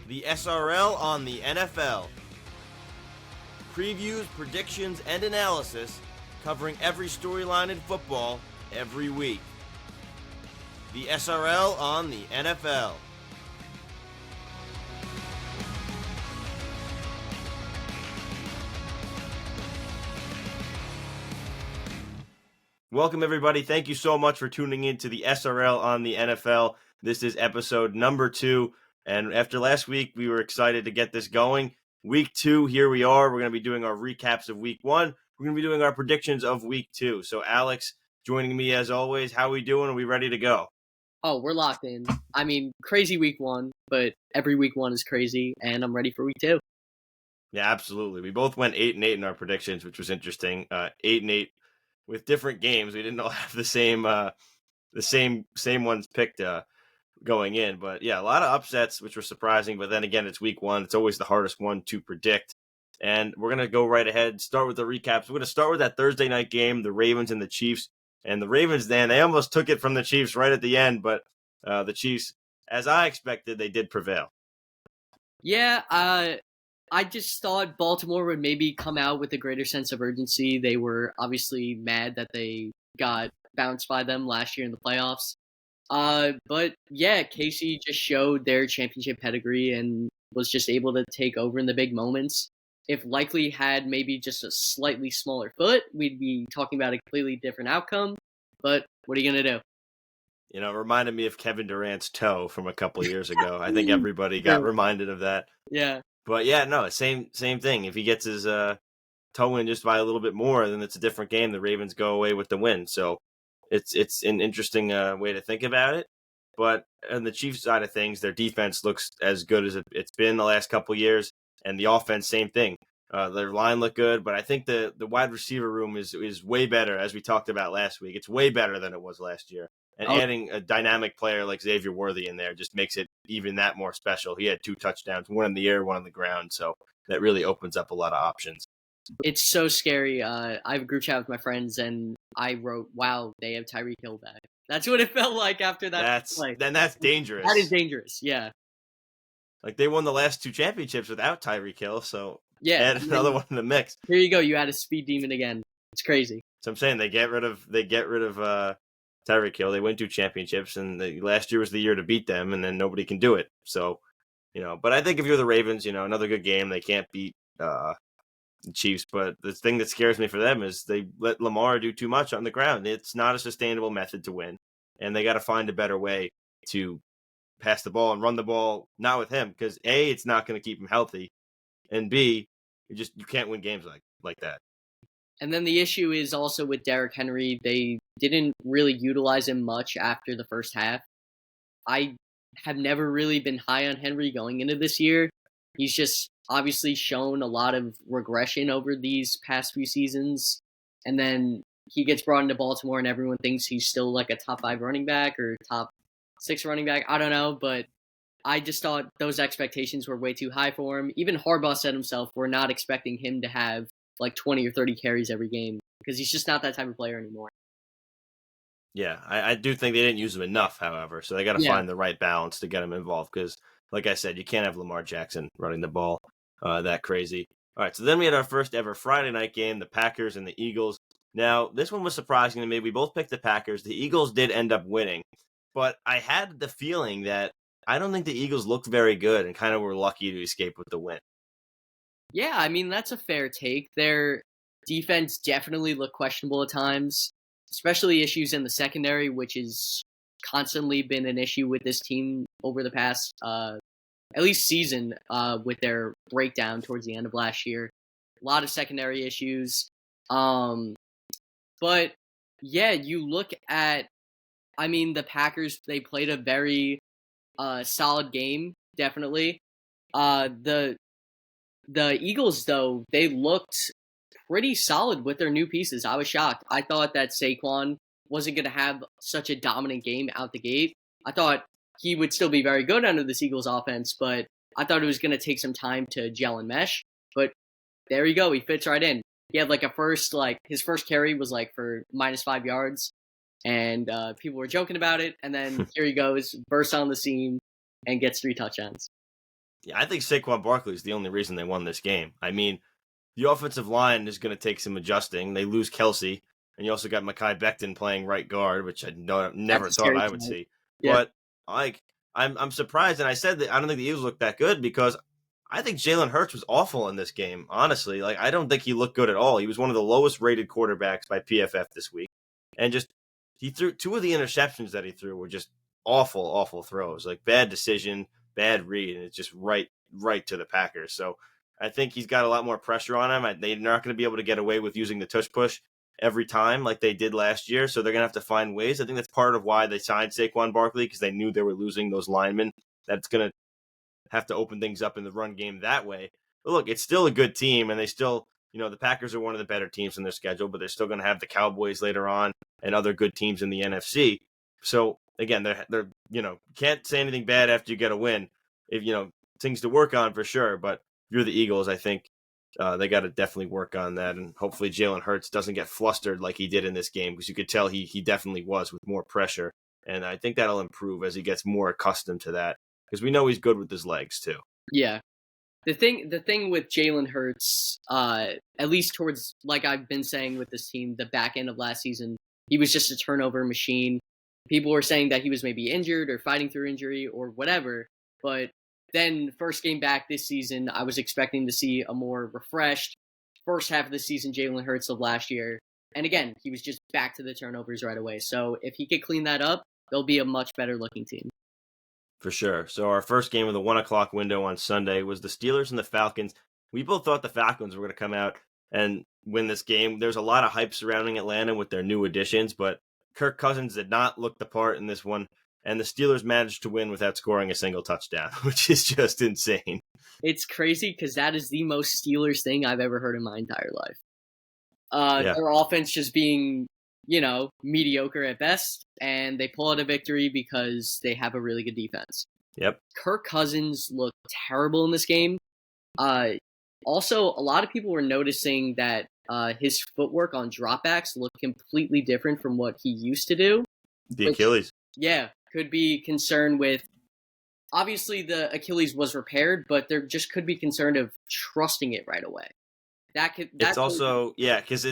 The SRL on the NFL. Previews, predictions, and analysis covering every storyline in football every week. The SRL on the NFL. Welcome, everybody. Thank you so much for tuning in to the SRL on the NFL. This is episode number 2. And after last week, we were excited to get this going. Week 2, here we are. We're going to be doing our recaps of week 1. We're going to be doing our predictions of week 2. So, Alex, joining me as always. How are we doing? Are we ready to go? Oh, we're locked in. I mean, crazy week 1, but every week 1 is crazy, and I'm ready for week 2. Yeah, absolutely. We both went 8-8 in our predictions, which was interesting. 8-8 with different games. We didn't all have the same ones picked going in. But yeah, a lot of upsets, which were surprising. But then again, it's week 1. It's always the hardest one to predict. And we're going to go right ahead, start with the recaps. We're going to start with that Thursday night game, the Ravens and the Chiefs. And the Ravens, Dan, they almost took it from the Chiefs right at the end. But the Chiefs, as I expected, they did prevail. Yeah, I just thought Baltimore would maybe come out with a greater sense of urgency. They were obviously mad that they got bounced by them last year in the playoffs. But yeah, Casey just showed their championship pedigree and was just able to take over in the big moments. If Likely had maybe just a slightly smaller foot, we'd be talking about a completely different outcome. But what are you going to do? You know, it reminded me of Kevin Durant's toe from a couple of years ago. I think everybody got reminded of that. Yeah. But yeah, no, same thing. If he gets his toe in just by a little bit more, then it's a different game. The Ravens go away with the win. So it's an interesting way to think about it. But on the Chiefs side of things, their defense looks as good as it's been the last couple of years. And the offense, same thing. Their line looked good, but I think the wide receiver room is way better, as we talked about last week. It's way better than it was last year. And adding a dynamic player like Xavier Worthy in there just makes it even that more special. He had 2 touchdowns, one in the air, one on the ground. So that really opens up a lot of options. It's so scary. I have a group chat with my friends, and I wrote, wow, they have Tyreek Hill back. That's what it felt like after that. That's dangerous. That is dangerous, yeah. Like, they won the last 2 championships without Tyreek Hill, so yeah, add another one in the mix. Here you go. You add a speed demon again. It's crazy. So I'm saying they get rid of Tyreek Hill. They win 2 championships, and last year was the year to beat them, and then nobody can do it. So, but I think if you're the Ravens, another good game. They can't beat the Chiefs, but the thing that scares me for them is they let Lamar do too much on the ground. It's not a sustainable method to win, and they got to find a better way to pass the ball and run the ball, not with him, because A, it's not going to keep him healthy, and B, you can't win games like that. And then the issue is also with Derrick Henry. They didn't really utilize him much after the first half. I have never really been high on Henry going into this year. He's just obviously shown a lot of regression over these past few seasons. And then he gets brought into Baltimore and everyone thinks he's still like a top 5 running back or top 6 running back. I don't know, but I just thought those expectations were way too high for him. Even Harbaugh said himself, we're not expecting him to have like 20 or 30 carries every game because he's just not that type of player anymore. Yeah, I do think they didn't use him enough, however, so they got to find the right balance to get him involved because, like I said, you can't have Lamar Jackson running the ball that crazy. All right, so then we had our first ever Friday night game, the Packers and the Eagles. Now, this one was surprising to me. We both picked the Packers. The Eagles did end up winning, but I had the feeling that I don't think the Eagles looked very good and kind of were lucky to escape with the win. Yeah, I mean, that's a fair take. Their defense definitely looked questionable at times, especially issues in the secondary, which has constantly been an issue with this team over the past, at least season, with their breakdown towards the end of last year. A lot of secondary issues. But, yeah, you look at, I mean, the Packers, they played a very solid game, definitely. The Eagles, though, they looked pretty solid with their new pieces. I was shocked. I thought that Saquon wasn't going to have such a dominant game out the gate. I thought he would still be very good under this Eagles offense, but I thought it was going to take some time to gel and mesh. But there you go. He fits right in. He had his first carry was for -5 yards. And people were joking about it. And then here he goes, bursts on the scene and gets 3 touchdowns. Yeah, I think Saquon Barkley is the only reason they won this game. I mean, the offensive line is going to take some adjusting. They lose Kelsey, and you also got Mekhi Becton playing right guard, which That's never a thought scary I would thing. see. Yeah, But like, I'm surprised, and I said that I don't think the Eagles looked that good because I think Jalen Hurts was awful in this game. Honestly, like I don't think he looked good at all. He was one of the lowest rated quarterbacks by PFF this week, and just he threw two of the interceptions that he threw were just awful throws, like bad decision, bad read, and it's just right to the Packers. So I think he's got a lot more pressure on him. They're not going to be able to get away with using the tush push every time like they did last year. So they're going to have to find ways. I think that's part of why they signed Saquon Barkley, because they knew they were losing those linemen. That's going to have to open things up in the run game that way. But look, it's still a good team, and they still, the Packers are one of the better teams in their schedule, but they're still going to have the Cowboys later on and other good teams in the NFC. So again, they're can't say anything bad after you get a win. If things to work on for sure, but if you're the Eagles, I think they got to definitely work on that, and hopefully Jalen Hurts doesn't get flustered like he did in this game, because you could tell he definitely was with more pressure, and I think that'll improve as he gets more accustomed to that, because we know he's good with his legs too. yeah. The thing with Jalen Hurts, at least towards, like I've been saying with this team, the back end of last season, he was just a turnover machine. People were saying that he was maybe injured or fighting through injury or whatever. But then first game back this season, I was expecting to see a more refreshed first half of the season Jalen Hurts of last year. And again, he was just back to the turnovers right away. So if he could clean that up, they'll be a much better looking team. For sure. So our first game of the 1 o'clock window on Sunday was the Steelers and the Falcons. We both thought the Falcons were going to come out and win this game. There's a lot of hype surrounding Atlanta with their new additions, but Kirk Cousins did not look the part in this one, and the Steelers managed to win without scoring a single touchdown, which is just insane. It's crazy because that is the most Steelers thing I've ever heard in my entire life. Yeah. Their offense just being, mediocre at best, and they pull out a victory because they have a really good defense. Yep. Kirk Cousins looked terrible in this game. Also, a lot of people were noticing that his footwork on dropbacks looked completely different from what he used to do. The Which, Achilles. yeah, could be concerned with. Obviously, the Achilles was repaired, but there just could be concern of trusting it right away. It's also, yeah, because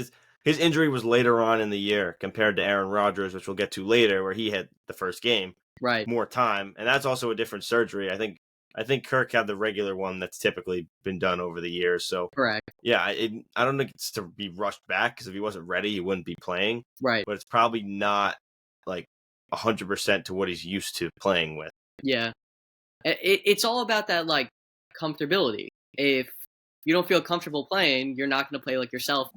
his injury was later on in the year compared to Aaron Rodgers, which we'll get to later, where he had the first game, right. more time, and that's also a different surgery. I think Kirk had the regular one that's typically been done over the years. So Correct. yeah, I don't think it's to be rushed back, because if he wasn't ready, he wouldn't be playing. Right. But it's probably not like 100% to what he's used to playing with. Yeah. It's all about that, like, comfortability. If you don't feel comfortable playing, you're not going to play like yourself.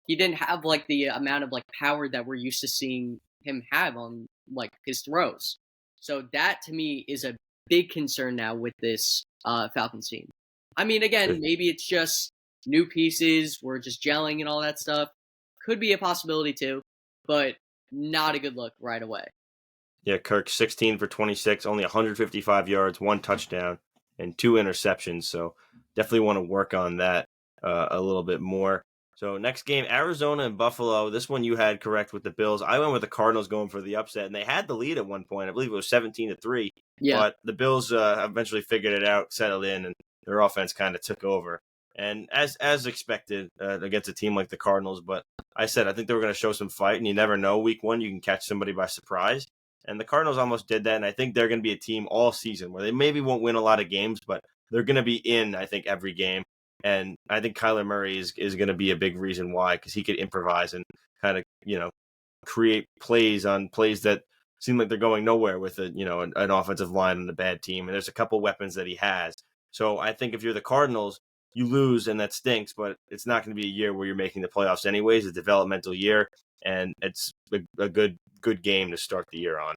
He didn't have, like, the amount of, like, power that we're used to seeing him have on, like, his throws. So that, to me, is a big concern now with this Falcons team. I mean, again, maybe it's just new pieces, we're just gelling and all that stuff. Could be a possibility, too, but not a good look right away. Yeah, Kirk 16 for 26, only 155 yards, 1 touchdown, and 2 interceptions. So definitely want to work on that a little bit more. So next game, Arizona and Buffalo. This one you had correct with the Bills. I went with the Cardinals going for the upset, and they had the lead at one point. I believe it was 17-3. Yeah. But the Bills eventually figured it out, settled in, and their offense kind of took over. And as expected against a team like the Cardinals, but I said I think they were going to show some fight, and you never know. Week one, you can catch somebody by surprise. And the Cardinals almost did that, and I think they're going to be a team all season where they maybe won't win a lot of games, but they're going to be in, I think, every game. And I think Kyler Murray is going to be a big reason why, because he could improvise and kind of, create plays on plays that seem like they're going nowhere with an offensive line and a bad team. And there's a couple weapons that he has. So I think if you're the Cardinals, you lose, and that stinks, but it's not going to be a year where you're making the playoffs anyways. It's a developmental year, and it's a good game to start the year on.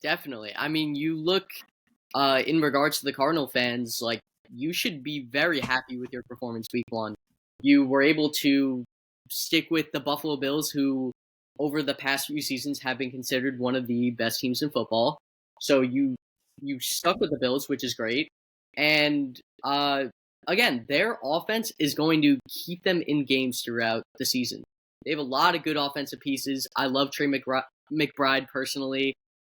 Definitely. I mean, you look in regards to the Cardinal fans, like, you should be very happy with your performance week one. You were able to stick with the Buffalo Bills, who over the past few seasons have been considered one of the best teams in football. So you stuck with the Bills, which is great. And again, their offense is going to keep them in games throughout the season. They have a lot of good offensive pieces. I love Trey McBride personally.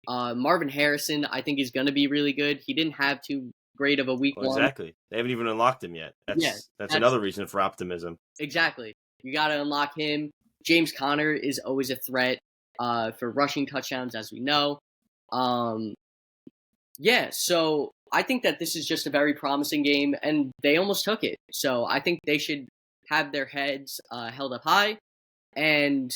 Marvin Harrison, I think, is going to be really good. He didn't have too great of a week Well, one. exactly. They haven't even unlocked him yet. Yeah, That's that's another reason for optimism. exactly. You got to unlock him. James Conner is always a threat for rushing touchdowns, as we know. Um, yeah, so I think that this is just a very promising game, and they almost took it. So I think they should have their heads held up high. And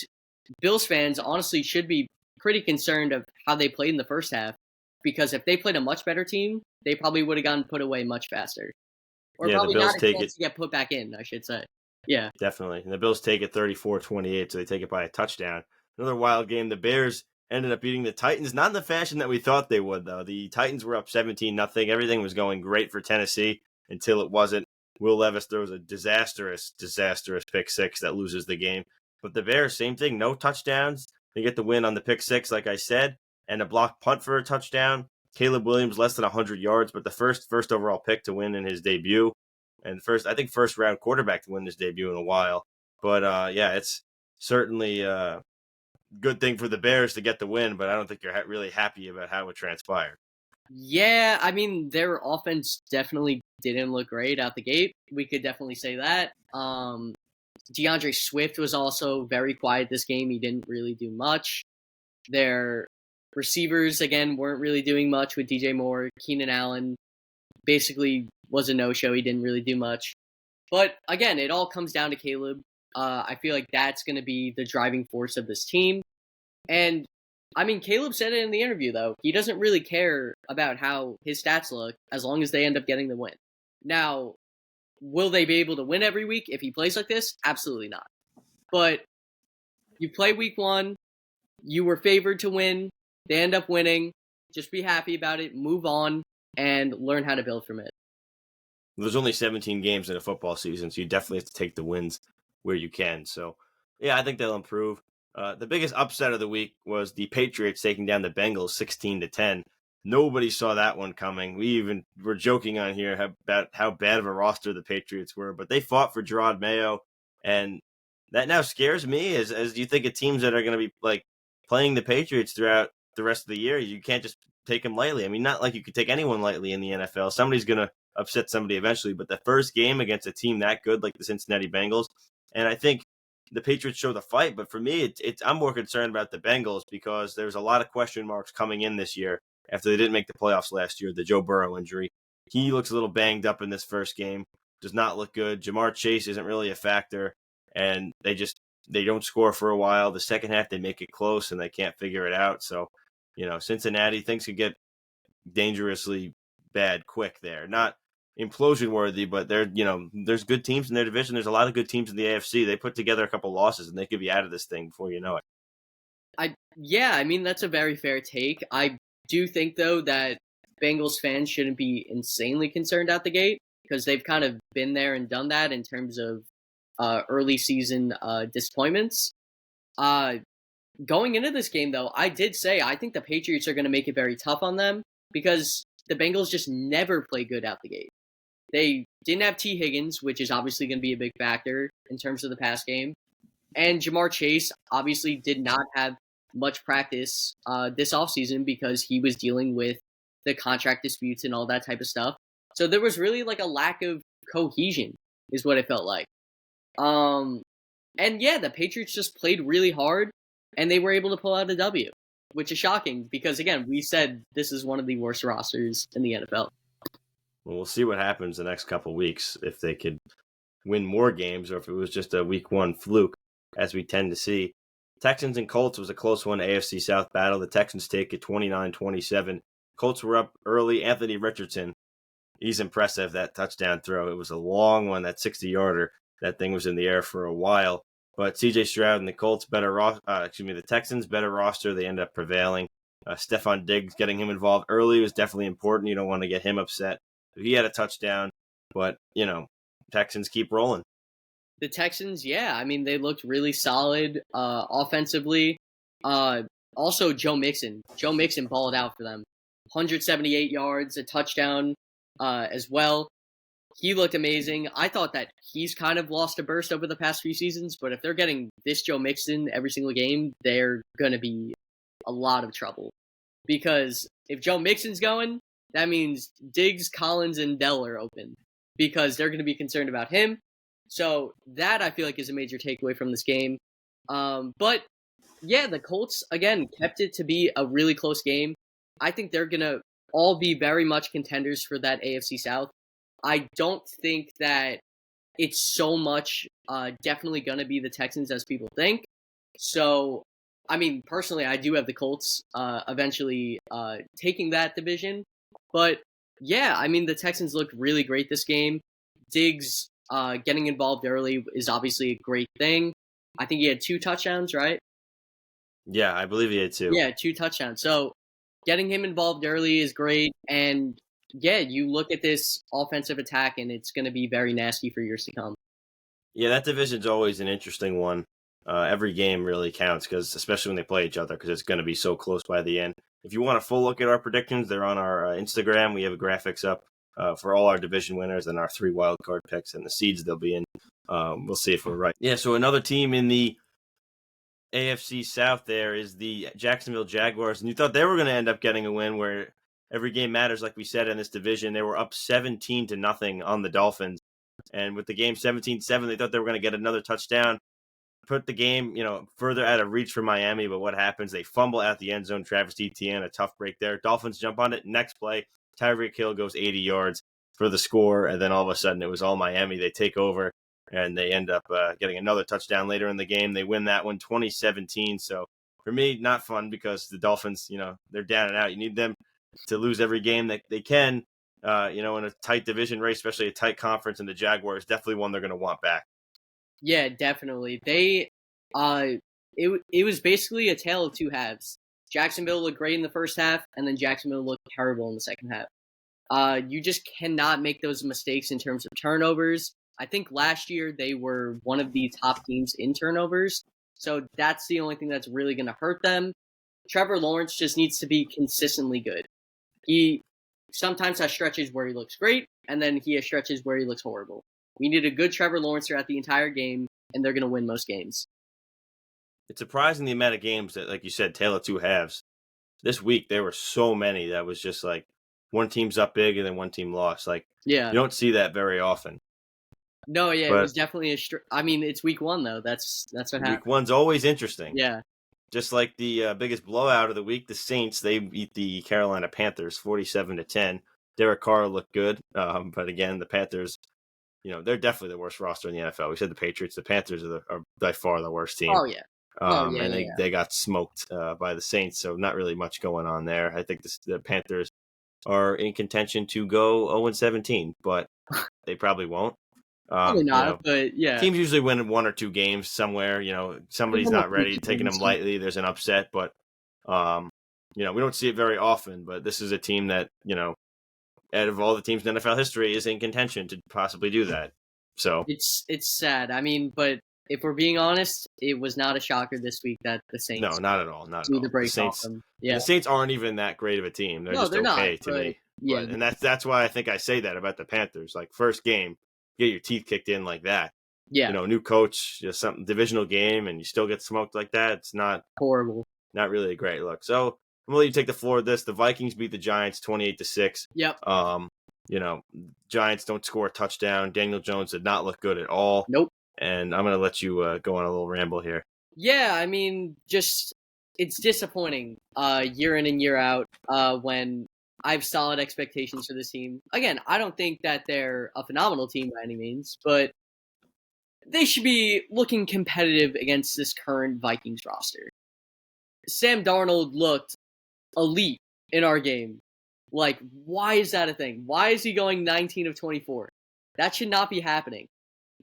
Bills fans honestly should be pretty concerned of how they played in the first half, because if they played a much better team, they probably would have gotten put away much faster, or Yeah, the probably Bills not a take it chance to get put back in, I should say. Yeah. definitely. And the Bills take it 34-28, so they take it by a touchdown. Another wild game. The Bears ended up beating the Titans, not in the fashion that we thought they would, though. The Titans were up 17-0. Everything was going great for Tennessee until it wasn't. Will Levis throws a disastrous pick six that loses the game. But the Bears, same thing, no touchdowns. They get the win on the pick six, like I said, and a blocked punt for a touchdown. Caleb Williams less than 100 yards, but the first overall pick to win in his debut, and first round quarterback to win his debut in a while. But yeah, it's certainly a good thing for the Bears to get the win, but I don't think you're really happy about how it transpired. Yeah, I mean, their offense definitely didn't look great out the gate. We could definitely say that. DeAndre Swift was also very quiet this game. He didn't really do much. Their receivers, again, weren't really doing much with DJ Moore. Keenan Allen basically was a no-show. He didn't really do much. But again, it all comes down to Caleb. I feel like that's going to be the driving force of this team. And I mean, Caleb said it in the interview, though. He doesn't really care about how his stats look as long as they end up getting the win. Now, will they be able to win every week if he plays like this? Absolutely not. But you play week one, you were favored to win, they end up winning. Just be happy about it, move on, and learn how to build from it. There's only 17 games in a football season, so you definitely have to take the wins where you can. So, yeah, I think they'll improve. The biggest upset of the week was the Patriots taking down the Bengals 16-10. Nobody saw that one coming. We even were joking on here about how bad of a roster the Patriots were, but they fought for Gerard Mayo, and that now scares me. As you think of teams that are going to be like playing the Patriots throughout the rest of the year, you can't just take them lightly. I mean, not like you could take anyone lightly in the NFL. Somebody's going to upset somebody eventually, but the first game against a team that good like the Cincinnati Bengals, and I think the Patriots show the fight, but for me, I'm more concerned about the Bengals because there's a lot of question marks coming in this year after they didn't make the playoffs last year, the Joe Burrow injury. He looks a little banged up in this first game, does not look good. Jamar Chase isn't really a factor, and they don't score for a while. The second half, they make it close, and they can't figure it out. So, Cincinnati, things could get dangerously bad quick there. Not implosion worthy, but there's good teams in their division. There's a lot of good teams in the AFC. They put together a couple losses, and they could be out of this thing before you know it. I mean, that's a very fair take. I do think, though, that Bengals fans shouldn't be insanely concerned out the gate because they've kind of been there and done that in terms of early season disappointments. Going into this game, though, I did say I think the Patriots are going to make it very tough on them because the Bengals just never play good out the gate. They didn't have T. Higgins, which is obviously going to be a big factor in terms of the pass game. And Jamar Chase obviously did not have much practice this offseason because he was dealing with the contract disputes and all that type of stuff. So there was really like a lack of cohesion is what it felt like. And yeah, the Patriots just played really hard and they were able to pull out a W, which is shocking because, again, we said this is one of the worst rosters in the NFL. Well, we'll see what happens the next couple weeks if they could win more games or if it was just a week one fluke, as we tend to see. Texans and Colts was a close one, AFC South battle. The Texans take it 29-27. Colts were up early. Anthony Richardson, he's impressive, that touchdown throw. It was a long one, that 60-yarder. That thing was in the air for a while. But C.J. Stroud and the Colts, the Texans, better roster. They end up prevailing. Stephon Diggs, getting him involved early was definitely important. You don't want to get him upset. He had a touchdown, but, Texans keep rolling. The Texans, yeah, I mean, they looked really solid offensively. Also, Joe Mixon. Joe Mixon balled out for them. 178 yards, a touchdown as well. He looked amazing. I thought that he's kind of lost a burst over the past few seasons, but if they're getting this Joe Mixon every single game, they're going to be a lot of trouble. Because if Joe Mixon's going, that means Diggs, Collins, and Dell are open because they're going to be concerned about him. So that I feel like is a major takeaway from this game. But yeah, the Colts again kept it to be a really close game. I think they're going to all be very much contenders for that AFC South. I don't think that it's so much definitely going to be the Texans as people think. So, I mean, personally, I do have the Colts eventually taking that division. But yeah, I mean, the Texans looked really great this game. Diggs getting involved early is obviously a great thing. I think he had 2 touchdowns, right? Yeah, I believe he had 2. Yeah, 2 touchdowns. So getting him involved early is great. And yeah, you look at this offensive attack, and it's going to be very nasty for years to come. Yeah, that division's always an interesting one. Every game really counts, because especially when they play each other, because it's going to be so close by the end. If you want a full look at our predictions, they're on our Instagram. We have graphics up for all our division winners and our 3 wild card picks and the seeds they'll be in. We'll see if we're right. Yeah, so another team in the AFC South there is the Jacksonville Jaguars, and you thought they were going to end up getting a win where every game matters, like we said, in this division. They were up 17-0 on the Dolphins, and with the game 17-7, they thought they were going to get another touchdown, put the game, further out of reach for Miami. But what happens? They fumble at the end zone. Travis Etienne, a tough break there. Dolphins jump on it. Next play, Tyreek Hill goes 80 yards for the score, and then all of a sudden it was all Miami. They take over, and they end up getting another touchdown later in the game. They win that one 2017. So for me, not fun, because the Dolphins, they're down and out. You need them to lose every game that they can, in a tight division race, especially a tight conference, and the Jaguars definitely one they're going to want back. Yeah, definitely. They, it was basically a tale of 2 halves. Jacksonville looked great in the first half, and then Jacksonville looked terrible in the second half. You just cannot make those mistakes in terms of turnovers. I think last year they were one of the top teams in turnovers, so that's the only thing that's really going to hurt them. Trevor Lawrence just needs to be consistently good. He sometimes has stretches where he looks great, and then he has stretches where he looks horrible. We need a good Trevor Lawrence throughout the entire game, and they're going to win most games. It's surprising the amount of games that, like you said, tale of 2 halves. This week, there were so many that was just like one team's up big and then one team lost. Like, Yeah. you don't see that very often. No, yeah, But it was definitely I mean, it's week 1, though. That's what happened. Week 1's always interesting. Yeah. Just like the biggest blowout of the week, the Saints, they beat the Carolina Panthers 47-10. Derek Carr looked good, but again, the Panthers, they're definitely the worst roster in the NFL. We said the Patriots, the Panthers are by far the worst team. Oh, yeah. And they got smoked by the Saints, so not really much going on there. I think the Panthers are in contention to go 0-17, but they probably won't. Probably not, but yeah. Teams usually win 1 or 2 games somewhere. Somebody's not ready, taking them lightly. There's an upset, but we don't see it very often. But this is a team that, out of all the teams in NFL history, is in contention to possibly do that. So it's sad. I mean, but if we're being honest, it was not a shocker this week that the Saints. No, not at all. Not at all. The Saints, off them. Yeah. The Saints aren't even that great of a team. They're just okay not, to me. Yeah, and that's why I think I say that about the Panthers. Like, first game, get your teeth kicked in like that. Yeah. New coach, just something divisional game, and you still get smoked like that. It's not horrible. Not really a great look. So I'm gonna let you take the floor with this. The Vikings beat the Giants 28-6. Yep. Giants don't score a touchdown. Daniel Jones did not look good at all. Nope. And I'm gonna let you go on a little ramble here. Yeah, I mean, just it's disappointing year in and year out when I have solid expectations for this team. Again, I don't think that they're a phenomenal team by any means, but they should be looking competitive against this current Vikings roster. Sam Darnold looked elite in our game. Like, why is that a thing? Why is he going 19 of 24? That should not be happening.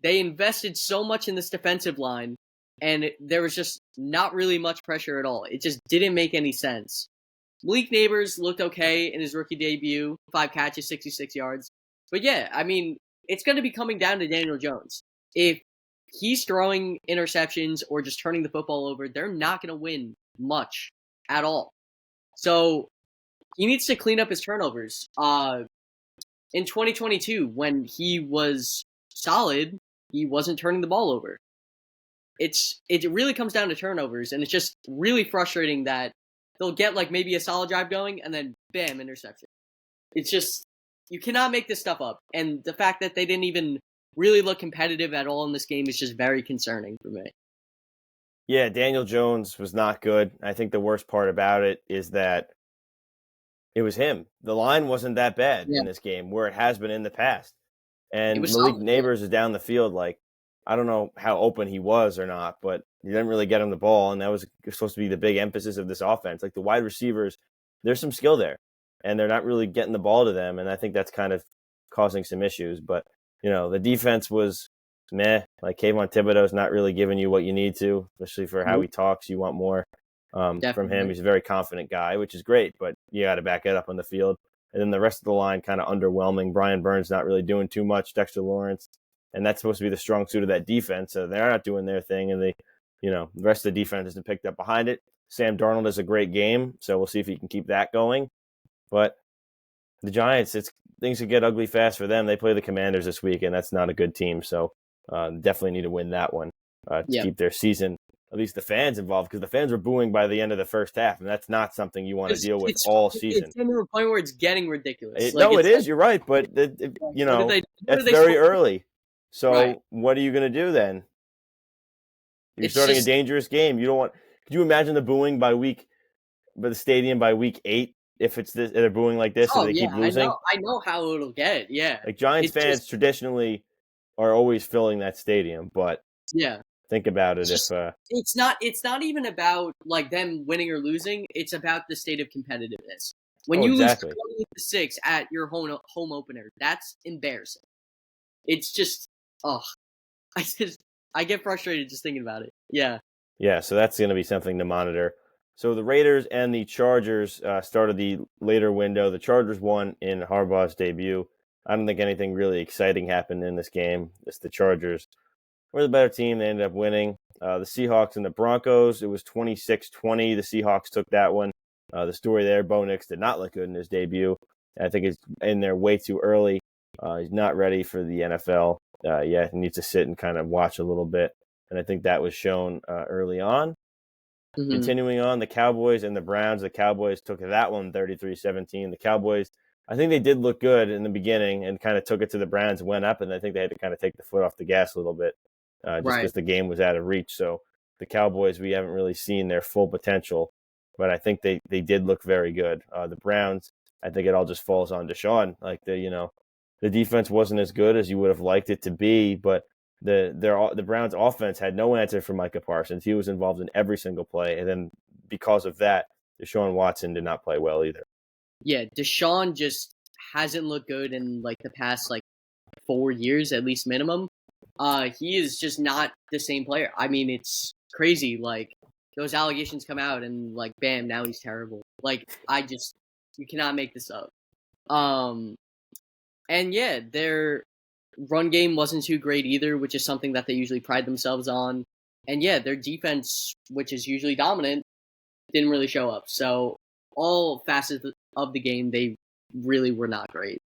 They invested so much in this defensive line, and there was just not really much pressure at all. It just didn't make any sense. Malik Neighbors looked okay in his rookie debut, 5 catches, 66 yards. But yeah, I mean, it's going to be coming down to Daniel Jones. If he's throwing interceptions or just turning the football over, they're not going to win much at all. So he needs to clean up his turnovers. In 2022, when he was solid, he wasn't turning the ball over. It really comes down to turnovers, and it's just really frustrating that they'll get like maybe a solid drive going and then bam, interception. It's just you cannot make this stuff up, and the fact that they didn't even really look competitive at all in this game is just very concerning for me. Yeah, Daniel Jones was not good. I think the worst part about it is that it was him. The line wasn't that bad Yeah, in this game, where it has been in the past. it And was Malik solid. Yeah. Neighbors is down the field. Like, I don't know how open he was or not, but he didn't really get him the ball. And that was supposed to be the big emphasis of this offense. Like, the wide receivers, there's some skill there, and they're not really getting the ball to them. And I think that's kind of causing some issues. But, the defense was meh. Like, Kayvon Thibodeau's not really giving you what you need to, especially for how Nope, he talks. You want more from him. definitely. He's a very confident guy, which is great, but you got to back it up on the field. And then the rest of the line kind of underwhelming. Brian Burns not really doing too much. Dexter Lawrence, and that's supposed to be the strong suit of that defense. So they're not doing their thing, and the rest of the defense isn't picked up behind it. Sam Darnold is a great game, so we'll see if he can keep that going. But the Giants, things could get ugly fast for them. They play the Commanders this week, and that's not a good team. So definitely need to win that one to Yeah, keep their season, at least the fans involved, because the fans were booing by the end of the first half, and that's not something you want to deal with all season. it's getting to a point where it's getting ridiculous. No, it is. You're right, but What did they? What that's did they very score? early. So Right. what are you going to do then? You're It's starting a just dangerous game. You don't want. Could you imagine the booing by the stadium by week 8 if it's this? They're booing like this and oh they yeah, keep losing. I know how it'll get. Yeah, Like, Giants it's just fans traditionally are always filling that stadium, but yeah. think about it It's if just it's not even about like them winning or losing. It's about the state of competitiveness. When oh, you lose exactly. 28-6 at your home opener, that's embarrassing. It's just oh, I just I get frustrated just thinking about it. Yeah. Yeah, so that's going to be something to monitor. So the Raiders and the Chargers started the later window. The Chargers won in Harbaugh's debut. I don't think anything really exciting happened in this game. It's the Chargers were the better team. They ended up winning. The Seahawks and the Broncos, it was 26-20. The Seahawks took that one. The story there, Bo Nix did not look good in his debut. I think he's in there way too early. He's not ready for the NFL. He needs to sit and kind of watch a little bit. And I think that was shown early on. Mm-hmm. Continuing on, the Cowboys and the Browns. The Cowboys took that one 33-17. The Cowboys, I think they did look good in the beginning and kind of took it to the Browns, went up, and I think they had to kind of take the foot off the gas a little bit just Right. because the game was out of reach. So the Cowboys, we haven't really seen their full potential, but I think they did look very good. The Browns, I think it all just falls on Deshaun. Like the defense wasn't as good as you would have liked it to be, but the Browns offense had no answer for Micah Parsons. He was involved in every single play, and then because of that, Deshaun Watson did not play well either. Yeah, Deshaun just hasn't looked good in like the past like 4 years at least minimum. He is just not the same player. I mean, it's crazy. Like those allegations come out and like bam, now he's terrible. Like you cannot make this up. And yeah, their run game wasn't too great either, which is something that they usually pride themselves on. And yeah, their defense, which is usually dominant, didn't really show up. So all facets of the game, they really were not great.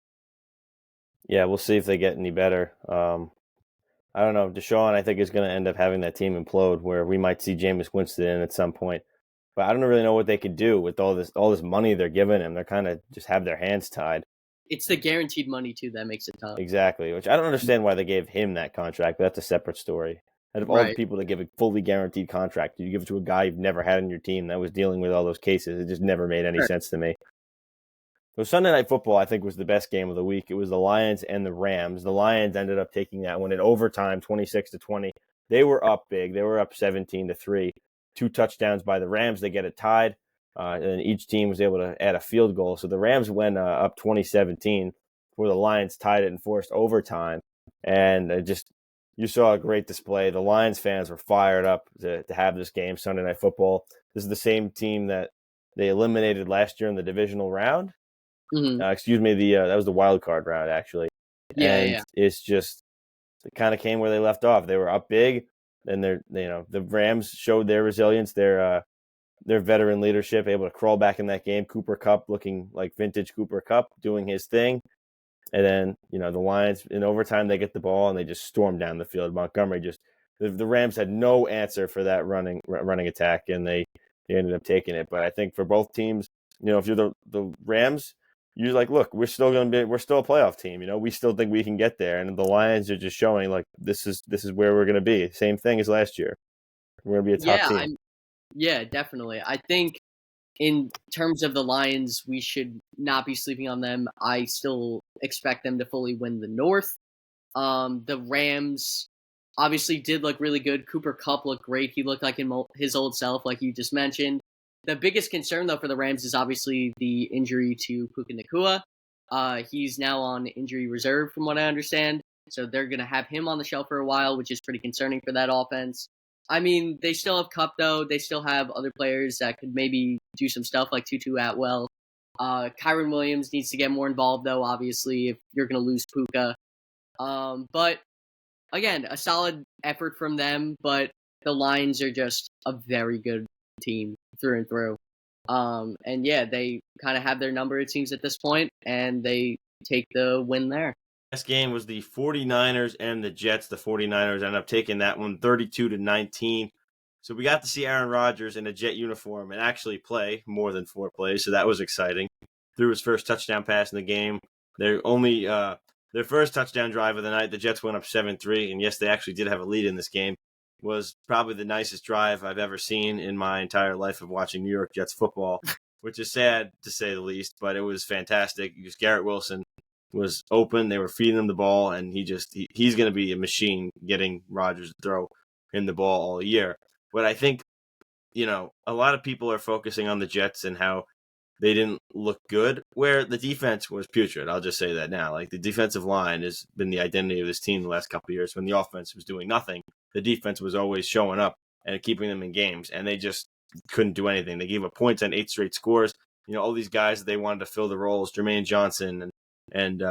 Yeah, we'll see if they get any better. I don't know. Deshaun, I think, is going to end up having that team implode where we might see Jameis Winston in at some point. But I don't really know what they could do with all this money they're giving him. They're kind of just have their hands tied. It's the guaranteed money too that makes it tough. Exactly, which I don't understand why they gave him that contract, but that's a separate story. Out of all the Right. people that give a fully guaranteed contract, you give it to a guy you've never had in your team that was dealing with all those cases. It just never made any Sure. sense to me. So Sunday Night Football, I think, was the best game of the week. It was the Lions and the Rams. The Lions ended up taking that one in overtime, 26-20. They were up big. They were up 17-3. 2 touchdowns by the Rams. They get it tied, and each team was able to add a field goal. So the Rams went up 2017 before the Lions tied it and forced overtime. And you saw a great display. The Lions fans were fired up to have this game, Sunday Night Football. This is the same team that they eliminated last year in the divisional round. Mm-hmm. That was the wild card round, actually. Yeah. It's just it kind of came where they left off. They were up big, and the Rams showed their resilience, their veteran leadership, able to crawl back in that game. Cooper Kupp looking like vintage Cooper Kupp, doing his thing. And then, the Lions in overtime, they get the ball and they just storm down the field. Montgomery the Rams had no answer for that running attack, and they ended up taking it. But I think for both teams, if you're the Rams, you're like, look, we're still a playoff team. We still think we can get there. And the Lions are just showing like this is where we're going to be. Same thing as last year. We're going to be a top Yeah, team. yeah, definitely. I think in terms of the Lions, we should not be sleeping on them. I still expect them to fully win the North. The Rams obviously did look really good. Cooper Kupp looked great. He looked like his old self, like you just mentioned. The biggest concern, though, for the Rams is obviously the injury to Puka Nacua. He's now on injury reserve, from what I understand. So they're going to have him on the shelf for a while, which is pretty concerning for that offense. I mean, they still have Kupp, though. They still have other players that could maybe do some stuff like Tutu Atwell. Kyron Williams needs to get more involved, though, obviously, if you're going to lose Puka. But again, a solid effort from them, but the Lions are just a very good team through and through. And yeah, they kind of have their number, it seems, at this point, and they take the win there. Last game was the 49ers and the Jets. The 49ers ended up taking that one 32-19. So we got to see Aaron Rodgers in a Jet uniform and actually play more than 4 plays. So that was exciting. Threw his first touchdown pass in the game. Their first touchdown drive of the night, the Jets went up 7-3. And yes, they actually did have a lead in this game. Was probably the nicest drive I've ever seen in my entire life of watching New York Jets football, which is sad to say the least, but it was fantastic because Garrett Wilson was open. They were feeding him the ball, and he's going to be a machine getting Rodgers to throw him the ball all year. But I think, a lot of people are focusing on the Jets and how they didn't look good, where the defense was putrid. I'll just say that now. Like, the defensive line has been the identity of this team the last couple of years. When the offense was doing nothing, the defense was always showing up and keeping them in games, and they just couldn't do anything. They gave up points on 8 straight scores. All these guys that they wanted to fill the roles, Jermaine Johnson and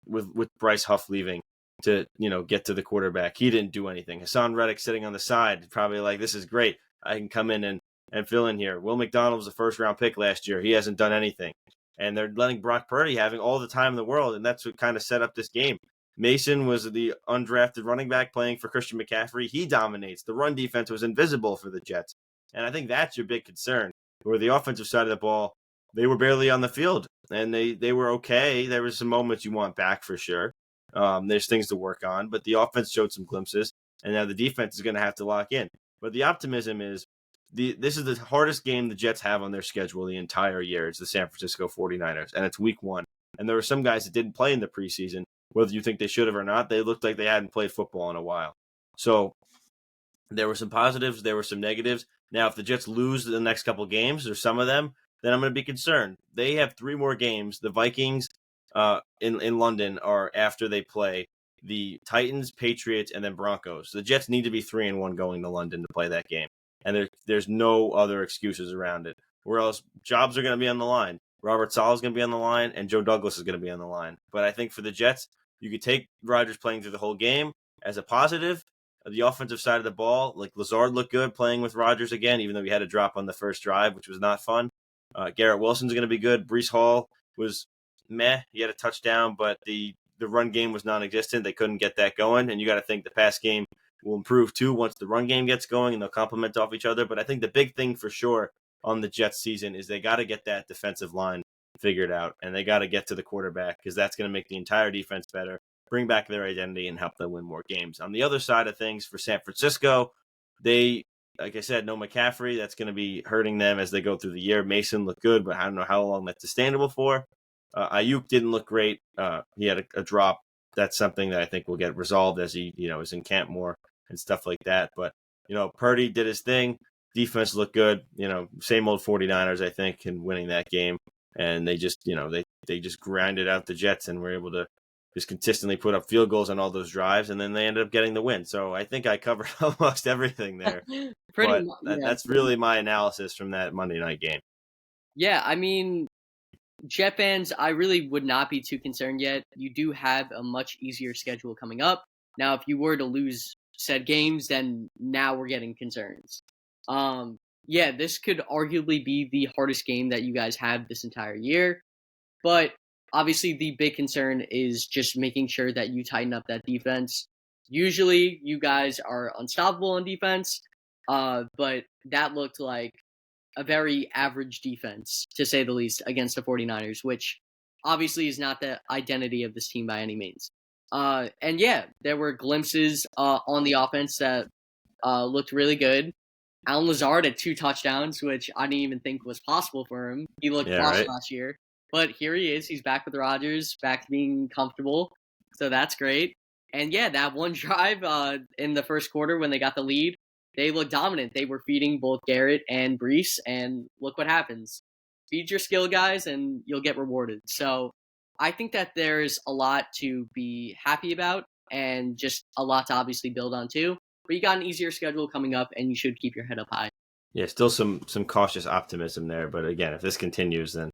with Bryce Huff leaving to get to the quarterback, he didn't do anything. Hassan Reddick sitting on the side, probably like, this is great. I can come in and fill in here. Will McDonald was a first-round pick last year. He hasn't done anything. And they're letting Brock Purdy having all the time in the world, and that's what kind of set up this game. Mason was the undrafted running back playing for Christian McCaffrey. He dominates. The run defense was invisible for the Jets. And I think that's your big concern. Where the offensive side of the ball, they were barely on the field, and they were okay. There was some moments you want back for sure. There's things to work on, but the offense showed some glimpses, and now the defense is going to have to lock in. But the optimism is this is the hardest game the Jets have on their schedule the entire year. It's the San Francisco 49ers, and it's week 1. And there were some guys that didn't play in the preseason. Whether you think they should have or not, they looked like they hadn't played football in a while. So there were some positives, there were some negatives. Now, if the Jets lose the next couple games, or some of them, then I'm going to be concerned. They have 3 more games. The Vikings in London are after they play the Titans, Patriots, and then Broncos. The Jets need to be 3-1 going to London to play that game. And there's no other excuses around it. Or else jobs are going to be on the line. Robert Saleh is going to be on the line, and Joe Douglas is going to be on the line. But I think for the Jets, you could take Rodgers playing through the whole game as a positive. The offensive side of the ball, like Lazard looked good playing with Rodgers again, even though he had a drop on the first drive, which was not fun. Garrett Wilson's going to be good. Breece Hall was meh. He had a touchdown, but the run game was non-existent. They couldn't get that going, and you got to think the pass game will improve too once the run game gets going, and they'll complement off each other. But I think the big thing for sure on the Jets season is they got to get that defensive line figured out, and they got to get to the quarterback because that's going to make the entire defense better, bring back their identity, and help them win more games. On the other side of things for San Francisco, they, like I said, no McCaffrey. That's going to be hurting them as they go through the year. Mason looked good, but I don't know how long that's sustainable for. Ayuk didn't look great. He had a drop. That's something that I think will get resolved as he, is in camp more and stuff like that. But, Purdy did his thing. Defense looked good. Same old 49ers, I think, in winning that game. And they just, they just grinded out the Jets and were able to just consistently put up field goals on all those drives, and then they ended up getting the win. So I think I covered almost everything there. That's really my analysis from that Monday night game. Yeah, I mean, Jet fans, I really would not be too concerned yet. You do have a much easier schedule coming up. Now, if you were to lose said games, then now we're getting concerns. Yeah, this could arguably be the hardest game that you guys have this entire year. But obviously, the big concern is just making sure that you tighten up that defense. Usually, you guys are unstoppable on defense, but that looked like a very average defense, to say the least, against the 49ers, which obviously is not the identity of this team by any means. And yeah, there were glimpses on the offense that looked really good. Alan Lazard had 2 touchdowns, which I didn't even think was possible for him. He looked Yeah, lost right. last year. But here he is. He's back with Rodgers, back to being comfortable. So that's great. And yeah, that one drive in the first quarter when they got the lead, they looked dominant. They were feeding both Garrett and Brees, and look what happens. Feed your skill guys, and you'll get rewarded. So I think that there's a lot to be happy about and just a lot to obviously build on too. But you got an easier schedule coming up, and you should keep your head up high. Yeah, still some cautious optimism there, but again, if this continues, then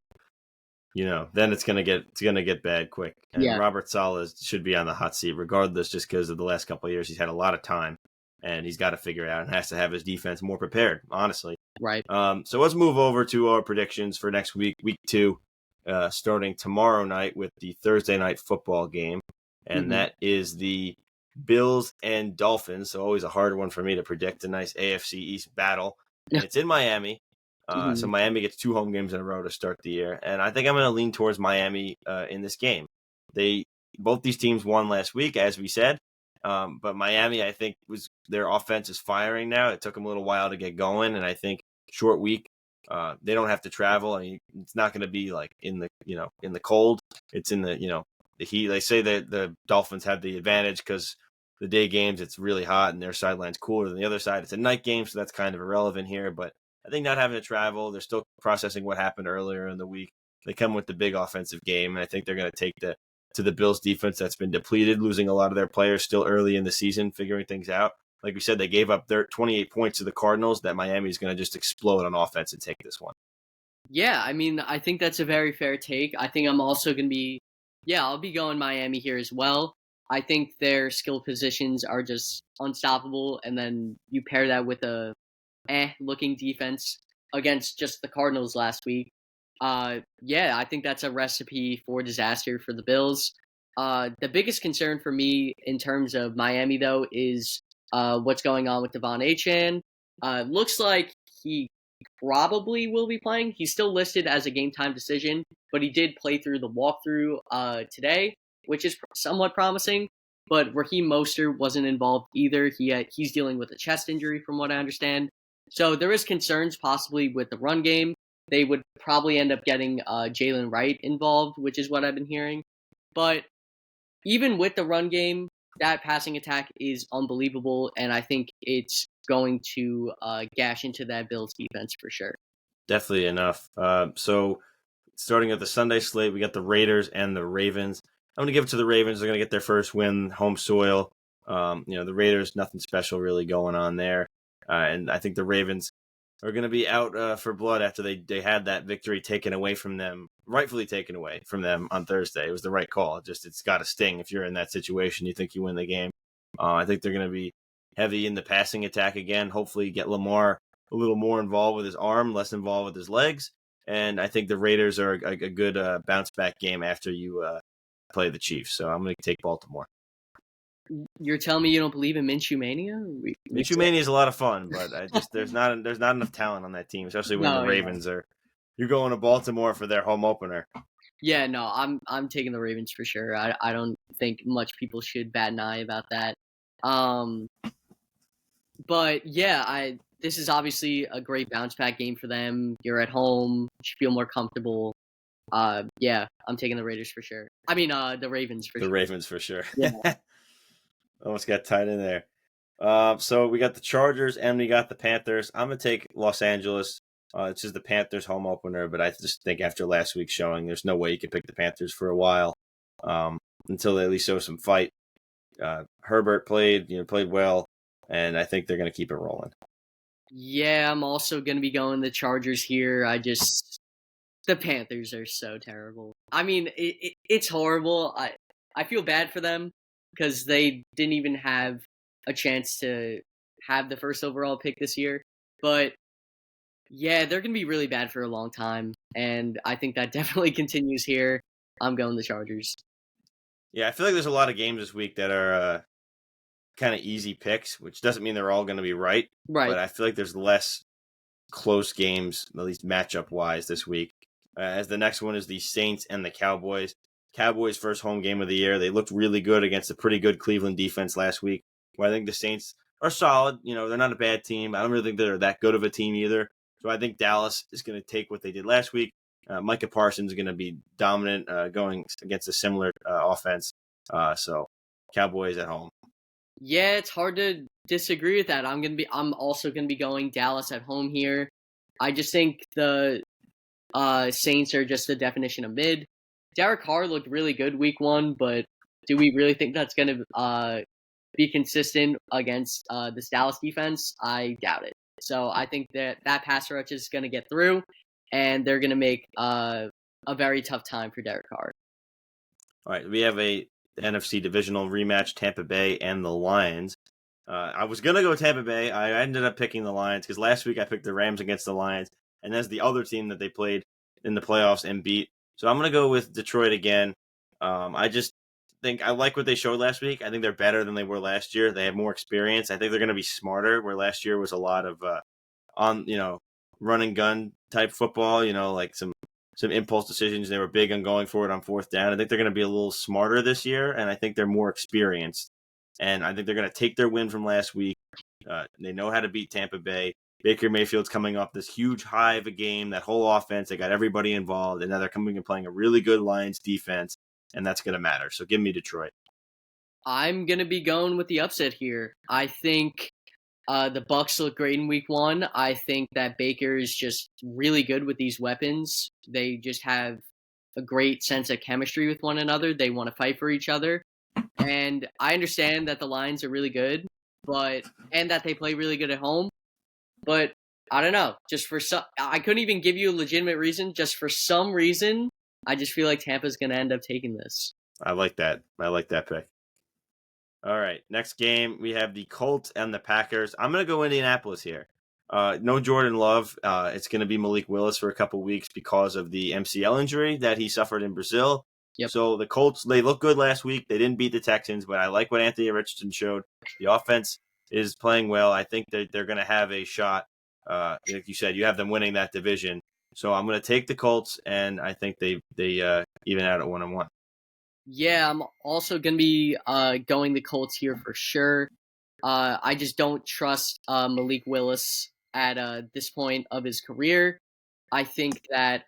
then it's gonna get bad quick. And Yeah, Robert Saleh should be on the hot seat regardless, just because of the last couple of years he's had a lot of time, and he's got to figure it out and has to have his defense more prepared. Honestly, right. so let's move over to our predictions for next week, week 2, starting tomorrow night with the Thursday night football game, and Hmm. that is the Bills and Dolphins. So always a hard one for me to predict. A nice AFC East battle, and it's in Miami. So Hmm. Miami gets 2 home games in a row to start the year, and I think I'm going to lean towards Miami in this game. Both these teams won last week, as we said, but Miami, I think, their offense is firing now. It took them a little while to get going, and I think short week. They don't have to travel. I mean, it's not going to be like in the cold. It's in the heat. They say that the Dolphins have the advantage because the day games it's really hot and their sideline's cooler than the other side. It's a night game, so that's kind of irrelevant here. But I think not having to travel, they're still processing what happened earlier in the week. They come with the big offensive game, and I think they're going to take to the Bills defense that's been depleted, losing a lot of their players still early in the season, figuring things out. Like we said, they gave up their 28 points to the Cardinals. That Miami is going to just explode on offense and take this one. Yeah, I mean, I think that's a very fair take. I think I'm also going to be, yeah, I'll be going Miami here as well. I think their skill positions are just unstoppable, and then you pair that with a looking defense against just the Cardinals last week. Yeah, I think that's a recipe for disaster for the Bills. The biggest concern for me in terms of Miami, though, is what's going on with Devon Achane. Looks like he probably will be playing. He's still listed as a game time decision, but he did play through the walkthrough today, which is somewhat promising. But Raheem Mostert wasn't involved either. He's dealing with a chest injury, from what I understand. So there is concerns possibly with the run game. They would probably end up getting Jalen Wright involved, which is what I've been hearing. But even with the run game, that passing attack is unbelievable, and I think it's going to gash into that Bills defense for sure. Definitely enough. So starting at the Sunday slate, we got the Raiders and the Ravens. I'm going to give it to the Ravens. They're going to get their first win, home soil. The Raiders, nothing special really going on there. And I think the Ravens are going to be out for blood after they had that victory taken away from them, rightfully taken away from them on Thursday. It was the right call. It's got to sting if you're in that situation. You think you win the game. I think they're going to be heavy in the passing attack again. Hopefully get Lamar a little more involved with his arm, less involved with his legs. And I think the Raiders are a good bounce back game after you play the Chiefs. So I'm going to take Baltimore. You're telling me you don't believe in Minshew Mania? Minshew Mania is a lot of fun, but there's not enough talent on that team, especially when the No, yeah, Ravens are. You're going to Baltimore for their home opener. yeah, no, I'm taking the Ravens for sure. I don't think much people should bat an eye about that. Um, but yeah, I this is obviously a great bounce back game for them. You're at home, you should feel more comfortable. Yeah, I'm taking the Raiders for sure. I mean, the Ravens for The sure. Ravens for sure. Yeah. Almost got tied in there. So we got the Chargers and we got the Panthers. I'm gonna take Los Angeles. It's just the Panthers home opener, but I just think after last week's showing, there's no way you could pick the Panthers for a while until they at least show some fight. Herbert played well, and I think they're gonna keep it rolling. Yeah, I'm also gonna be going the Chargers here. The Panthers are so terrible. I mean, it's horrible. I feel bad for them because they didn't even have a chance to have the first overall pick this year. But yeah, they're gonna be really bad for a long time, and I think that definitely continues here. I'm going the Chargers. Yeah, I feel like there's a lot of games this week that are kind of easy picks, which doesn't mean they're all going to be right. Right. But I feel like there's less close games, at least matchup wise, this week. As the next one is the Saints and the Cowboys. Cowboys' first home game of the year. They looked really good against a pretty good Cleveland defense last week. Where I think the Saints are solid. They're not a bad team. I don't really think they're that good of a team either. So I think Dallas is going to take what they did last week. Micah Parsons is going to be dominant going against a similar offense. So Cowboys at home. Yeah, it's hard to disagree with that. I'm also gonna be going Dallas at home here. I just think the Saints are just the definition of mid. Derek Carr looked really good week 1, but do we really think that's gonna be consistent against this Dallas defense? I doubt it. So I think that pass rush is gonna get through, and they're gonna make a very tough time for Derek Carr. All right, we have a NFC divisional rematch, Tampa Bay and the Lions. I was going to go Tampa Bay. I ended up picking the Lions because last week I picked the Rams against the Lions, and that's the other team that they played in the playoffs and beat. So I'm going to go with Detroit again. I just think I like what they showed last week. I think they're better than they were last year. They have more experience. I think they're going to be smarter, where last year was a lot of run and gun type football, like some impulse decisions. They were big on going for it on fourth down. I think they're going to be a little smarter this year, and I think they're more experienced. And I think they're going to take their win from last week. They know how to beat Tampa Bay. Baker Mayfield's coming off this huge high of a game, that whole offense. They got everybody involved, and now they're coming and playing a really good Lions defense, and that's going to matter. So give me Detroit. I'm going to be going with the upset here. I think the Bucs look great in week 1. I think that Baker is just really good with these weapons. They just have a great sense of chemistry with one another. They want to fight for each other. And I understand that the Lions are really good, and that they play really good at home. But I don't know. I couldn't even give you a legitimate reason. Just for some reason, I just feel like Tampa's going to end up taking this. I like that. I like that pick. All right, next game, we have the Colts and the Packers. I'm going to go Indianapolis here. No Jordan Love. It's going to be Malik Willis for a couple weeks because of the MCL injury that he suffered in Brazil. Yep. So the Colts, they look good last week. They didn't beat the Texans, but I like what Anthony Richardson showed. The offense is playing well. I think that they're going to have a shot. Like you said, you have them winning that division. So I'm going to take the Colts, and I think they even out at 1-1. Yeah, I'm also going to be going the Colts here for sure. I just don't trust Malik Willis at this point of his career. I think that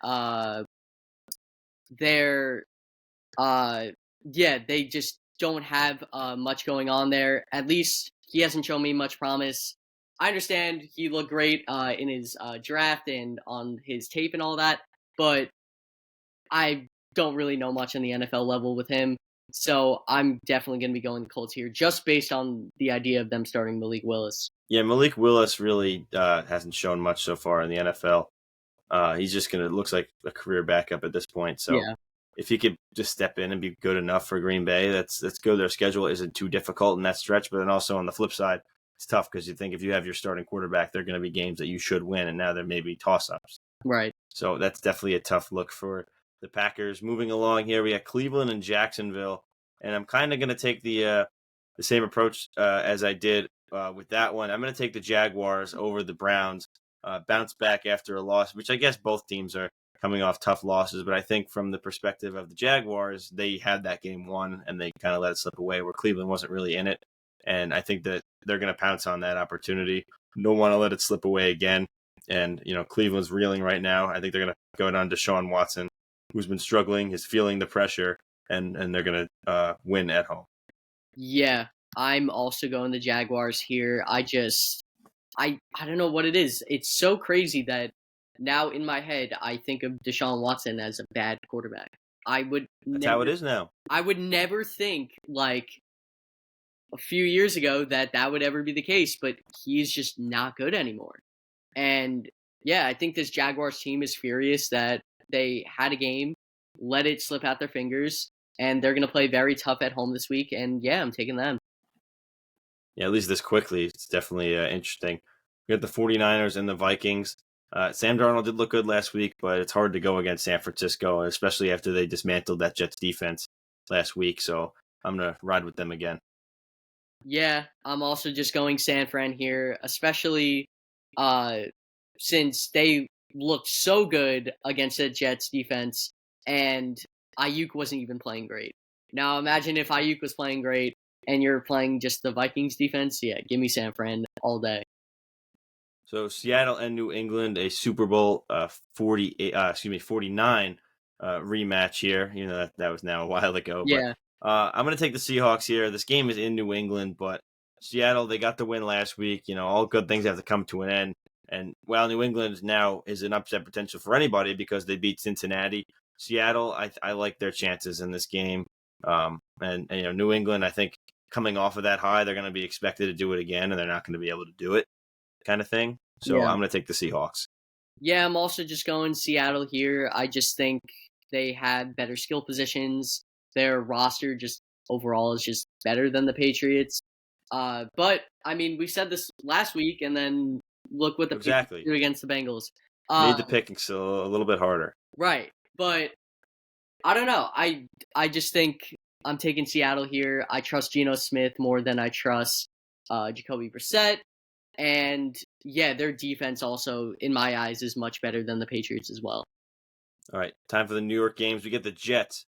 they just don't have much going on there. At least he hasn't shown me much promise. I understand he looked great in his draft and on his tape and all that, but I don't really know much on the NFL level with him. So I'm definitely going to be going the Colts here just based on the idea of them starting Malik Willis. Yeah, Malik Willis really hasn't shown much so far in the NFL. He's just looks like a career backup at this point. So Yeah. if he could just step in and be good enough for Green Bay, that's good. Their schedule isn't too difficult in that stretch. But then also on the flip side, it's tough because you think if you have your starting quarterback, they're going to be games that you should win, and now there may be toss-ups. Right. So that's definitely a tough look for the Packers. Moving along here, we got Cleveland and Jacksonville, and I'm kind of going to take the same approach as I did with that one. I'm going to take the Jaguars over the Browns. Bounce back after a loss, which I guess both teams are coming off tough losses. But I think from the perspective of the Jaguars, they had that game won, and they kind of let it slip away where Cleveland wasn't really in it. And I think that they're going to pounce on that opportunity. Don't want to let it slip away again. And, Cleveland's reeling right now. I think they're going to go down to Deshaun Watson, who's been struggling, is feeling the pressure, and they're going to win at home. Yeah, I'm also going the Jaguars here. I don't know what it is. It's so crazy that now in my head, I think of Deshaun Watson as a bad quarterback. That's how it is now. I would never think, like, a few years ago that would ever be the case, but he's just not good anymore. And yeah, I think this Jaguars team is furious that they had a game, let it slip out their fingers, and they're going to play very tough at home this week. And yeah, I'm taking them. Yeah, at least this quickly. It's definitely interesting. We got the 49ers and the Vikings. Sam Darnold did look good last week, but it's hard to go against San Francisco, especially after they dismantled that Jets defense last week. So I'm going to ride with them again. Yeah, I'm also just going San Fran here, especially since they looked so good against the Jets defense, and Ayuk wasn't even playing great. Now imagine if Ayuk was playing great and you're playing just the Vikings defense. Yeah, give me San Fran all day. So Seattle and New England, a Super Bowl 49 rematch here. You know that was now a while ago, but Yeah, I'm going to take the Seahawks here. This game is in New England, but Seattle, they got the win last week. You know, all good things have to come to an end. And while New England now is an upset potential for anybody because they beat Cincinnati, Seattle, I like their chances in this game. And you know, New England, I think coming off of that high, they're going to be expected to do it again, and they're not going to be able to do it, kind of thing. So yeah. I'm going to take the Seahawks. Yeah, I'm also just going Seattle here. I just think they have better skill positions. Their roster just overall is just better than the Patriots. But I mean, we said this last week, and then look what the Patriots Exactly. do against the Bengals. Made the pick so a little bit harder. Right, but I don't know. I just think I'm taking Seattle here. I trust Geno Smith more than I trust Jacoby Brissett. And yeah, their defense also, in my eyes, is much better than the Patriots as well. All right, time for the New York games. We get the Jets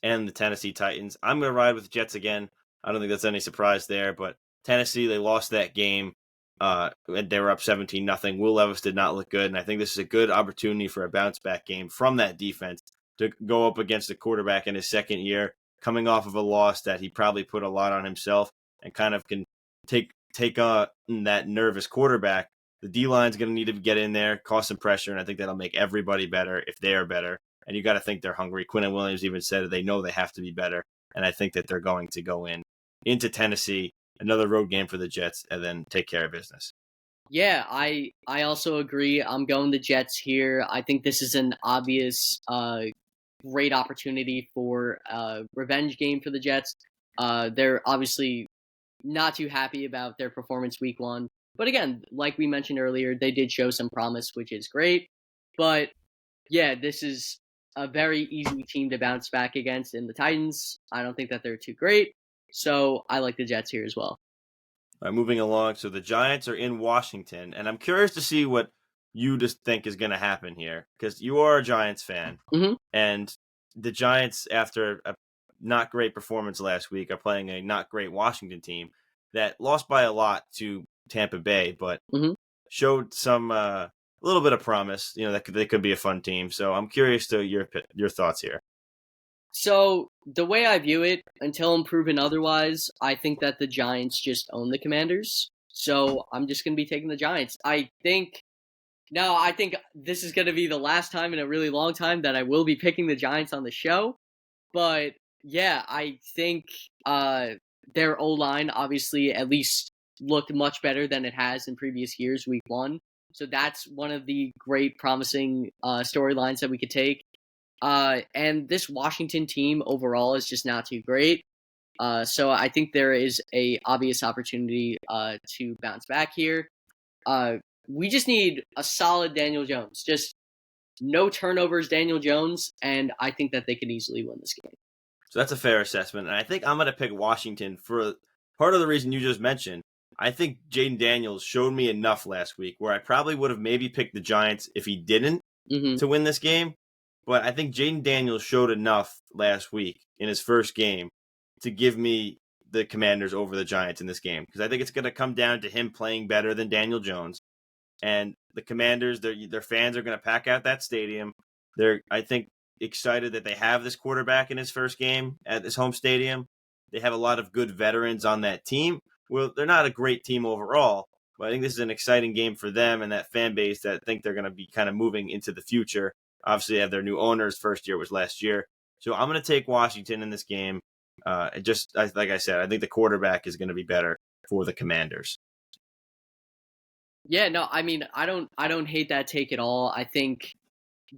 and the Tennessee Titans. I'm going to ride with the Jets again. I don't think that's any surprise there, but Tennessee, they lost that game. And they were up 17-0. Will Levis did not look good, and I think this is a good opportunity for a bounce-back game from that defense to go up against a quarterback in his second year, coming off of a loss that he probably put a lot on himself and kind of can take that nervous quarterback. The D-line's going to need to get in there, cause some pressure, and I think that'll make everybody better if they are better. And you got to think they're hungry. Quinn and Williams even said they know they have to be better, and I think that they're going to go into Tennessee, another road game for the Jets, and then take care of business. Yeah, I also agree. I'm going the Jets here. I think this is an obvious great opportunity for a revenge game for the Jets. They're obviously not too happy about their performance week one. But again, like we mentioned earlier, they did show some promise, which is great. But yeah, this is a very easy team to bounce back against in the Titans. I don't think that they're too great. So I like the Jets here as well. All right, moving along. So the Giants are in Washington, and I'm curious to see what you just think is going to happen here because you are a Giants fan, Mm-hmm. and the Giants, after a not great performance last week, are playing a not great Washington team that lost by a lot to Tampa Bay, but Mm-hmm. showed some a little bit of promise. You know that they could be a fun team. So I'm curious to your thoughts here. So the way I view it, until I'm proven otherwise, I think that the Giants just own the Commanders. So I'm just going to be taking the Giants. I think this is going to be the last time in a really long time that I will be picking the Giants on the show. But yeah, I think their O line obviously at least looked much better than it has in previous years, week one. So that's one of the great promising storylines that we could take. And this Washington team overall is just not too great. So I think there is a obvious opportunity to bounce back here. We just need a solid Daniel Jones, just no turnovers, Daniel Jones, and I think that they could easily win this game. So that's a fair assessment, and I think I'm going to pick Washington for part of the reason you just mentioned. I think Jaden Daniels showed me enough last week where I probably would have maybe picked the Giants if he didn't Mm-hmm. to win this game. But I think Jaden Daniels showed enough last week in his first game to give me the Commanders over the Giants in this game because I think it's going to come down to him playing better than Daniel Jones. And the Commanders, their fans are going to pack out that stadium. They're, I think, excited that they have this quarterback in his first game at this home stadium. They have a lot of good veterans on that team. Well, they're not a great team overall, but I think this is an exciting game for them and that fan base that think they're going to be kind of moving into the future. Obviously, they have their new owners. First year was last year. So I'm going to take Washington in this game. Like I said, I think the quarterback is going to be better for the Commanders. Yeah, no, I mean, I don't hate that take at all. I think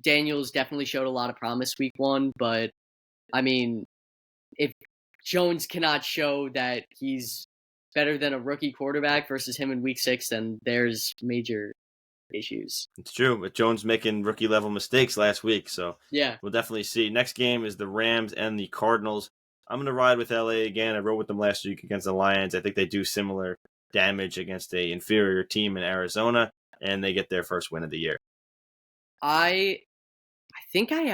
Daniels definitely showed a lot of promise week one, but I mean, if Jones cannot show that he's better than a rookie quarterback versus him in week six, then there's major issues. It's true, but Jones making rookie level mistakes last week, so Yeah. we'll definitely see. Next game is the Rams and the Cardinals. I'm going to ride with LA again. I rode with them last week against the Lions. I think they do similar damage against a inferior team in Arizona, and they get their first win of the year. I think I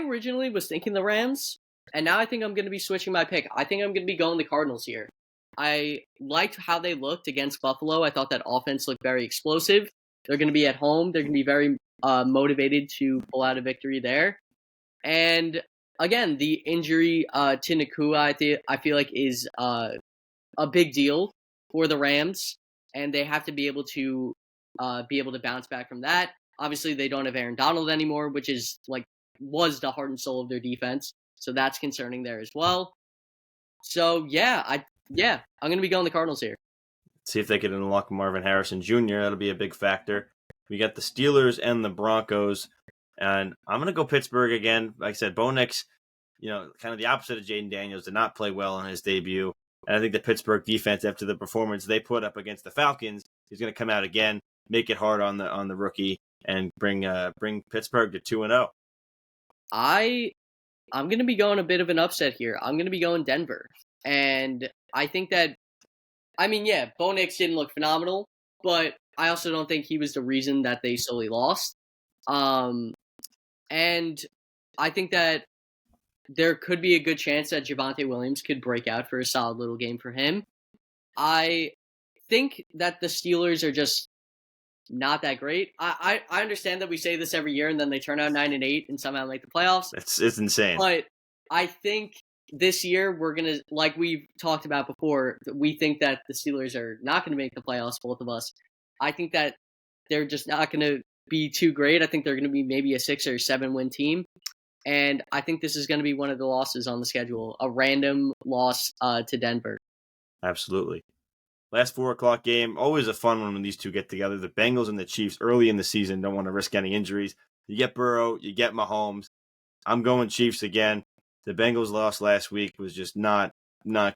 originally was thinking the Rams, and now I think I'm going to be switching my pick. I think I'm going to be going the Cardinals here. I liked how they looked against Buffalo. I thought that offense looked very explosive. They're going to be at home. They're going to be very motivated to pull out a victory there. And again, the injury to Nakua, I feel like is a big deal for the Rams, and they have to be able to bounce back from that. Obviously, they don't have Aaron Donald anymore, which is was the heart and soul of their defense. So that's concerning there as well. So I'm gonna be going the Cardinals here. See if they can unlock Marvin Harrison Jr. That'll be a big factor. We got the Steelers and the Broncos, and I'm gonna go Pittsburgh again. Like I said, Bo Nix, kind of the opposite of Jaden Daniels, did not play well in his debut. And I think the Pittsburgh defense, after the performance they put up against the Falcons, is going to come out again, make it hard on the rookie, and bring Pittsburgh to 2-0. I'm going to be going a bit of an upset here. I'm going to be going Denver. And I think that, Bo Nix didn't look phenomenal, but I also don't think he was the reason that they solely lost. And I think that there could be a good chance that Javonte Williams could break out for a solid little game for him. I think that the Steelers are just not that great. I understand that we say this every year and then they turn out 9-8 and somehow make the playoffs. It's insane. But I think this year we're going to, like we've talked about before, we think that the Steelers are not going to make the playoffs, both of us. I think that they're just not going to be too great. I think they're going to be maybe a 6 or 7 win team. And I think this is going to be one of the losses on the schedule, a random loss to Denver. Absolutely. Last 4 o'clock game, always a fun one when these two get together. The Bengals and the Chiefs early in the season, don't want to risk any injuries. You get Burrow, you get Mahomes. I'm going Chiefs again. The Bengals loss last week was just not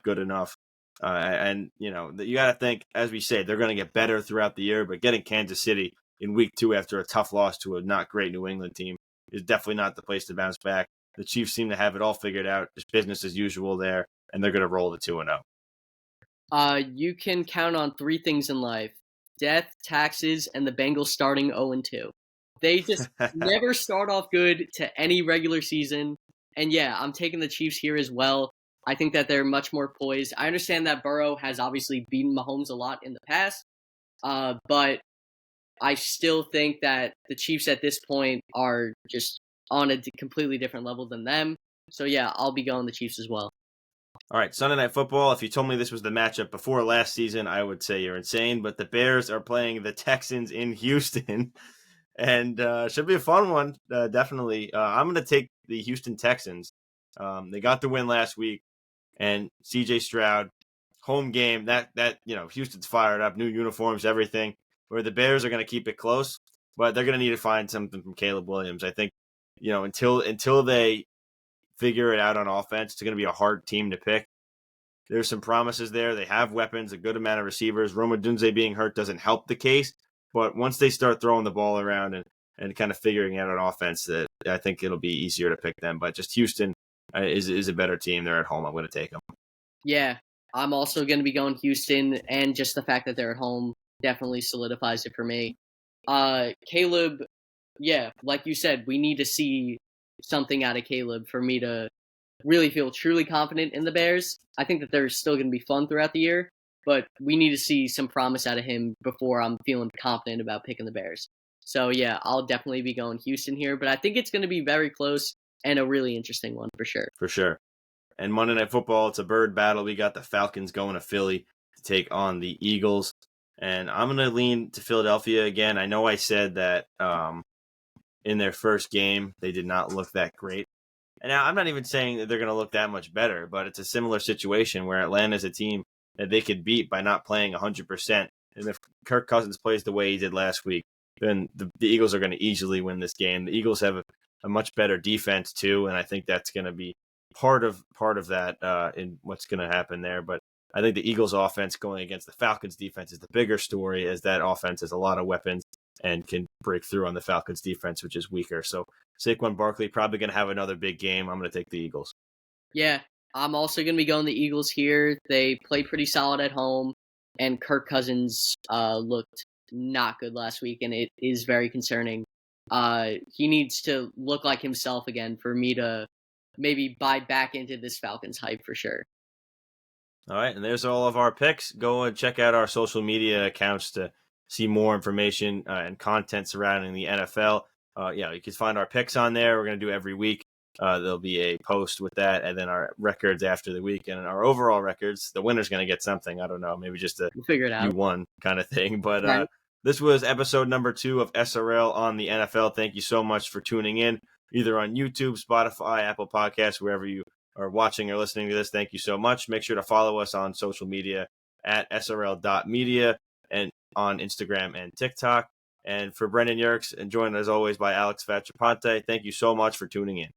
good enough. And you got to think, as we say, they're going to get better throughout the year, but getting Kansas City in week 2 after a tough loss to a not great New England team is definitely not the place to bounce back. The Chiefs seem to have it all figured out. Just business as usual there, and they're going to roll to 2-0. You can count on 3 things in life: death, taxes, and the Bengals starting 0-2. They just never start off good to any regular season. And I'm taking the Chiefs here as well. I think that they're much more poised. I understand that Burrow has obviously beaten Mahomes a lot in the past, but I still think that the Chiefs at this point are just on a completely different level than them. So I'll be going the Chiefs as well. All right, Sunday Night Football. If you told me this was the matchup before last season, I would say you're insane. But the Bears are playing the Texans in Houston, and should be a fun one, definitely. I'm going to take the Houston Texans. They got the win last week, and C.J. Stroud, home game. That Houston's fired up, new uniforms, everything. Where the Bears are going to keep it close, but they're going to need to find something from Caleb Williams. I think, until they figure it out on offense, it's going to be a hard team to pick. There's some promises there. They have weapons, a good amount of receivers. Roma Dunze being hurt doesn't help the case, but once they start throwing the ball around and kind of figuring out an offense, that I think it'll be easier to pick them. But just Houston is a better team. They're at home. I'm going to take them. Yeah, I'm also going to be going Houston, and just the fact that they're at home definitely solidifies it for me. Caleb, like you said, we need to see something out of Caleb for me to really feel truly confident in the Bears. I think that they're still going to be fun throughout the year, but we need to see some promise out of him before I'm feeling confident about picking the Bears. So I'll definitely be going Houston here, but I think it's going to be very close and a really interesting one for sure. For sure. And Monday Night Football, it's a bird battle. We got the Falcons going to Philly to take on the Eagles. And I'm going to lean to Philadelphia again. I know I said that in their first game, they did not look that great. And now I'm not even saying that they're going to look that much better, but it's a similar situation where Atlanta's a team that they could beat by not playing 100%. And if Kirk Cousins plays the way he did last week, then the Eagles are going to easily win this game. The Eagles have a much better defense too, and I think that's going to be part of that in what's going to happen there. But I think the Eagles offense going against the Falcons defense is the bigger story, as that offense has a lot of weapons and can break through on the Falcons defense, which is weaker. So Saquon Barkley probably going to have another big game. I'm going to take the Eagles. Yeah, I'm also going to be going the Eagles here. They play pretty solid at home, and Kirk Cousins looked not good last week, and it is very concerning. He needs to look like himself again for me to maybe buy back into this Falcons hype for sure. All right, and there's all of our picks. Go and check out our social media accounts to see more information and content surrounding the NFL. Yeah, you can find our picks on there. We're going to do every week. There'll be a post with that, and then our records after the week, and our overall records. The winner's going to get something. I don't know, maybe just a We'll figure it out. you won kind of thing. But Right. this was episode number 2 of SRL on the NFL. Thank you so much for tuning in, either on YouTube, Spotify, Apple Podcasts, wherever you are watching or listening to this. Thank you so much. Make sure to follow us on social media at srl.media and on Instagram and TikTok. And for Brendan Yerkes, and joined as always by Alex Facciponte, thank you so much for tuning in.